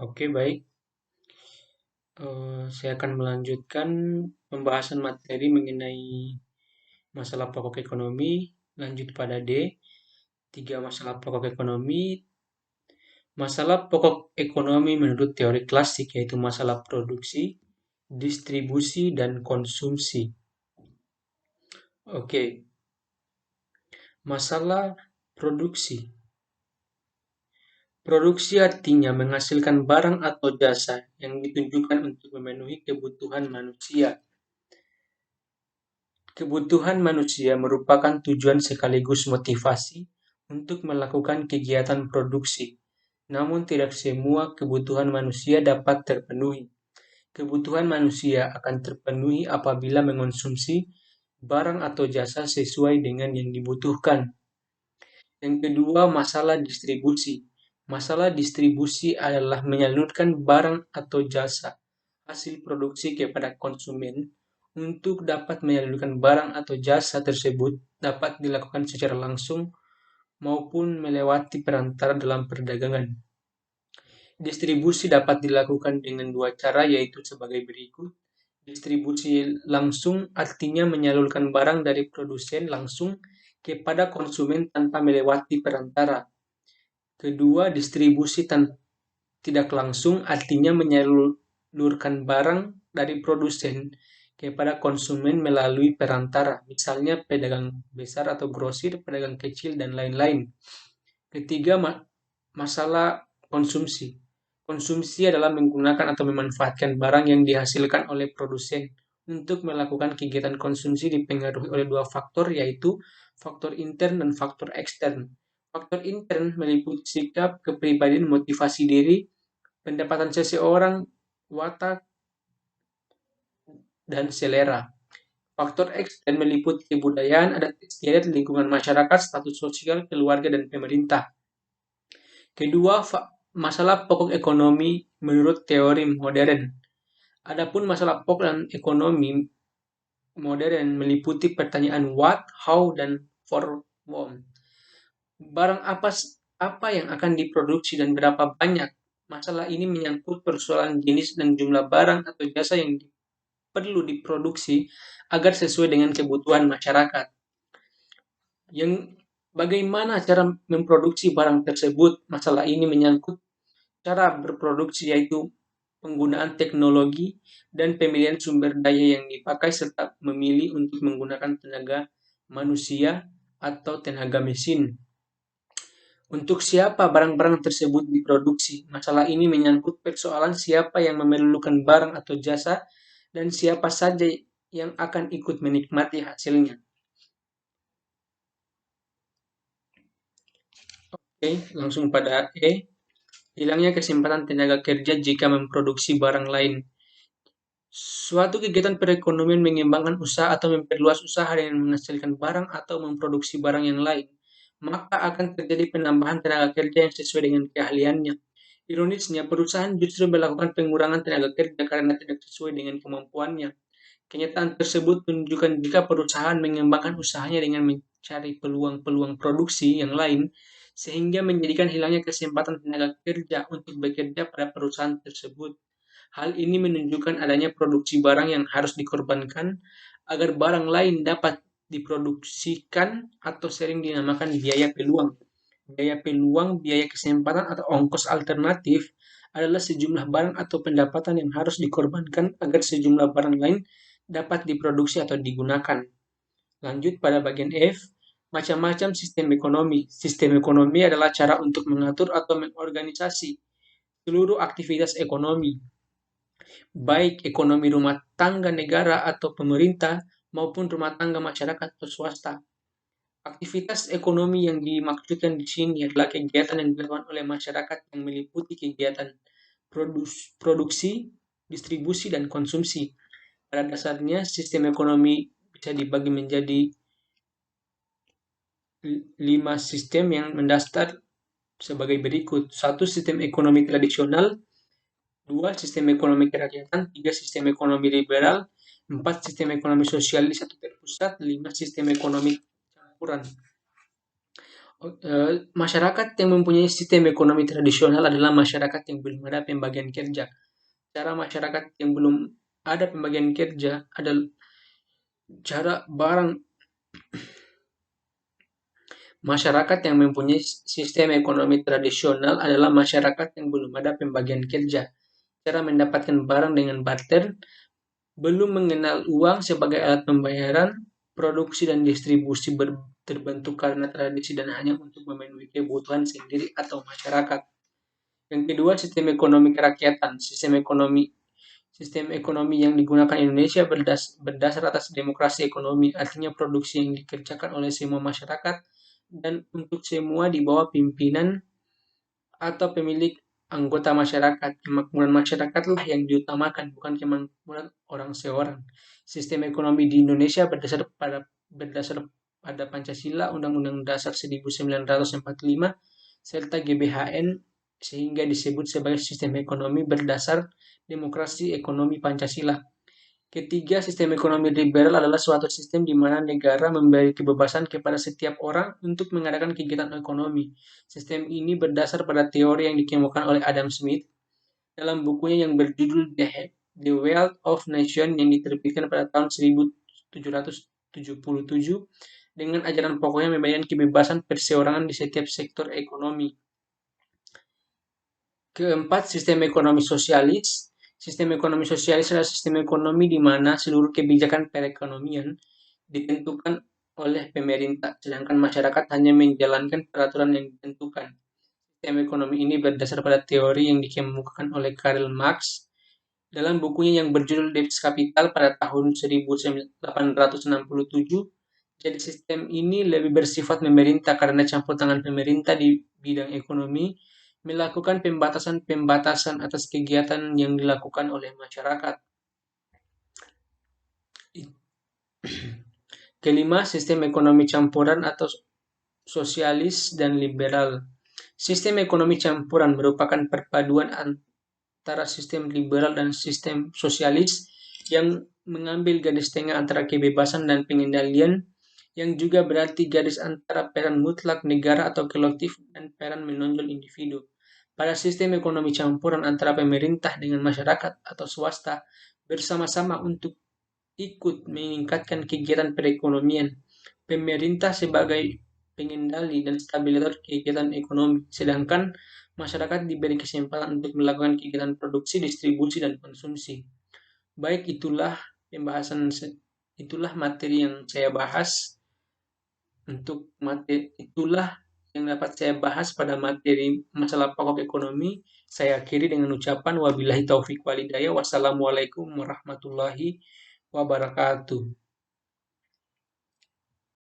Oke, baik. Saya akan melanjutkan pembahasan materi mengenai masalah pokok ekonomi. Lanjut pada D, tiga masalah pokok ekonomi. Masalah pokok ekonomi menurut teori klasik yaitu masalah produksi, distribusi, dan konsumsi. Oke, masalah produksi. Produksi artinya menghasilkan barang atau jasa yang ditunjukkan untuk memenuhi kebutuhan manusia. Kebutuhan manusia merupakan tujuan sekaligus motivasi untuk melakukan kegiatan produksi, namun tidak semua kebutuhan manusia dapat terpenuhi. Kebutuhan manusia akan terpenuhi apabila mengonsumsi barang atau jasa sesuai dengan yang dibutuhkan. Yang kedua, masalah distribusi. Masalah distribusi adalah menyalurkan barang atau jasa hasil produksi kepada konsumen. Untuk dapat menyalurkan barang atau jasa tersebut dapat dilakukan secara langsung maupun melewati perantara dalam perdagangan. Distribusi dapat dilakukan dengan dua cara, yaitu sebagai berikut. Distribusi langsung artinya menyalurkan barang dari produsen langsung kepada konsumen tanpa melewati perantara. Kedua, distribusi tidak langsung artinya menyalurkan barang dari produsen kepada konsumen melalui perantara, misalnya pedagang besar atau grosir, pedagang kecil, dan lain-lain. Ketiga, masalah konsumsi. Konsumsi adalah menggunakan atau memanfaatkan barang yang dihasilkan oleh produsen. Untuk melakukan kegiatan konsumsi dipengaruhi oleh dua faktor, yaitu faktor intern dan faktor ekstern. Faktor intern meliputi sikap, kepribadian, motivasi diri, pendapatan seseorang, watak, dan selera. Faktor ekstern meliputi kebudayaan, adat istiadat, lingkungan masyarakat, status sosial, keluarga, dan pemerintah. Kedua, masalah pokok ekonomi menurut teori modern. Adapun masalah pokok dan ekonomi modern meliputi pertanyaan what, how, dan for whom. Barang apa yang akan diproduksi dan berapa banyak. Masalah ini menyangkut persoalan jenis dan jumlah barang atau jasa yang perlu diproduksi agar sesuai dengan kebutuhan masyarakat. Yang bagaimana cara memproduksi barang tersebut? Masalah ini menyangkut cara berproduksi, yaitu penggunaan teknologi dan pemilihan sumber daya yang dipakai serta memilih untuk menggunakan tenaga manusia atau tenaga mesin. Untuk siapa barang-barang tersebut diproduksi? Masalah ini menyangkut persoalan siapa yang memerlukan barang atau jasa dan siapa saja yang akan ikut menikmati hasilnya. Oke, langsung pada E. Hilangnya kesempatan tenaga kerja jika memproduksi barang lain. Suatu kegiatan perekonomian mengembangkan usaha atau memperluas usaha dengan menghasilkan barang atau memproduksi barang yang lain, maka akan terjadi penambahan tenaga kerja yang sesuai dengan keahliannya. Ironisnya, perusahaan justru melakukan pengurangan tenaga kerja karena tidak sesuai dengan kemampuannya. Kenyataan tersebut menunjukkan jika perusahaan mengembangkan usahanya dengan mencari peluang-peluang produksi yang lain, sehingga menjadikan hilangnya kesempatan tenaga kerja untuk bekerja pada perusahaan tersebut. Hal ini menunjukkan adanya produksi barang yang harus dikorbankan agar barang lain dapat diproduksikan atau sering dinamakan biaya peluang. Biaya peluang, biaya kesempatan, atau ongkos alternatif adalah sejumlah barang atau pendapatan yang harus dikorbankan agar sejumlah barang lain dapat diproduksi atau digunakan. Lanjut pada bagian F, macam-macam sistem ekonomi. Sistem ekonomi adalah cara untuk mengatur atau mengorganisasi seluruh aktivitas ekonomi, baik ekonomi rumah tangga negara atau pemerintah maupun rumah tangga masyarakat atau swasta. Aktivitas ekonomi yang dimaksudkan di sini adalah kegiatan yang dilakukan oleh masyarakat yang meliputi kegiatan produksi, distribusi, dan konsumsi. Pada dasarnya, sistem ekonomi bisa dibagi menjadi 5 sistem yang mendasar sebagai berikut. 1. Sistem ekonomi tradisional. 2. Sistem ekonomi kerakyatan. 3. Sistem ekonomi liberal. 4. Sistem ekonomi sosialis atau terpusat. 5. Sistem ekonomi campuran. Masyarakat yang mempunyai sistem ekonomi tradisional adalah masyarakat yang belum ada pembagian kerja. Cara masyarakat yang belum ada pembagian kerja adalah cara barang masyarakat yang mempunyai sistem ekonomi tradisional adalah masyarakat yang belum ada pembagian kerja. Cara mendapatkan barang dengan barter, belum mengenal uang sebagai alat pembayaran, produksi dan distribusi terbentuk karena tradisi dan hanya untuk memenuhi kebutuhan sendiri atau masyarakat. Yang kedua, sistem ekonomi kerakyatan. Sistem ekonomi yang digunakan Indonesia berdasar atas demokrasi ekonomi, artinya produksi yang dikerjakan oleh semua masyarakat dan untuk semua di bawah pimpinan atau pemilik anggota masyarakat. Kemakmuran masyarakatlah yang diutamakan, bukan kemakmuran orang seorang. Sistem ekonomi di Indonesia berdasar pada Pancasila, Undang-Undang Dasar 1945, serta GBHN sehingga disebut sebagai sistem ekonomi berdasar demokrasi ekonomi Pancasila. Ketiga, sistem ekonomi liberal adalah suatu sistem di mana negara memberi kebebasan kepada setiap orang untuk mengadakan kegiatan ekonomi. Sistem ini berdasar pada teori yang dikemukakan oleh Adam Smith dalam bukunya yang berjudul The Wealth of Nations yang diterbitkan pada tahun 1777 dengan ajaran pokoknya memberikan kebebasan perseorangan di setiap sektor ekonomi. Keempat, sistem ekonomi sosialis. Sistem ekonomi sosialis adalah sistem ekonomi di mana seluruh kebijakan perekonomian ditentukan oleh pemerintah, sedangkan masyarakat hanya menjalankan peraturan yang ditentukan. Sistem ekonomi ini berdasar pada teori yang dikemukakan oleh Karl Marx dalam bukunya yang berjudul Debt Capital pada tahun 1867. Jadi sistem ini lebih bersifat pemerintah karena campur tangan pemerintah di bidang ekonomi melakukan pembatasan-pembatasan atas kegiatan yang dilakukan oleh masyarakat. Kelima, sistem ekonomi campuran atau sosialis dan liberal. Sistem ekonomi campuran merupakan perpaduan antara sistem liberal dan sistem sosialis yang mengambil garis tengah antara kebebasan dan pengendalian, yang juga berarti garis antara peran mutlak negara atau kolektif dan peran menonjol individu. Pada sistem ekonomi campuran antara pemerintah dengan masyarakat atau swasta bersama-sama untuk ikut meningkatkan kegiatan perekonomian. Pemerintah sebagai pengendali dan stabilisator kegiatan ekonomi, sedangkan masyarakat diberi kesempatan untuk melakukan kegiatan produksi, distribusi, dan konsumsi. Baik, itulah materi yang saya bahas. Untuk materi itulah yang dapat saya bahas pada materi masalah pokok ekonomi. Saya akhiri dengan ucapan wabillahi taufik walhidayah. Wassalamualaikum warahmatullahi wabarakatuh.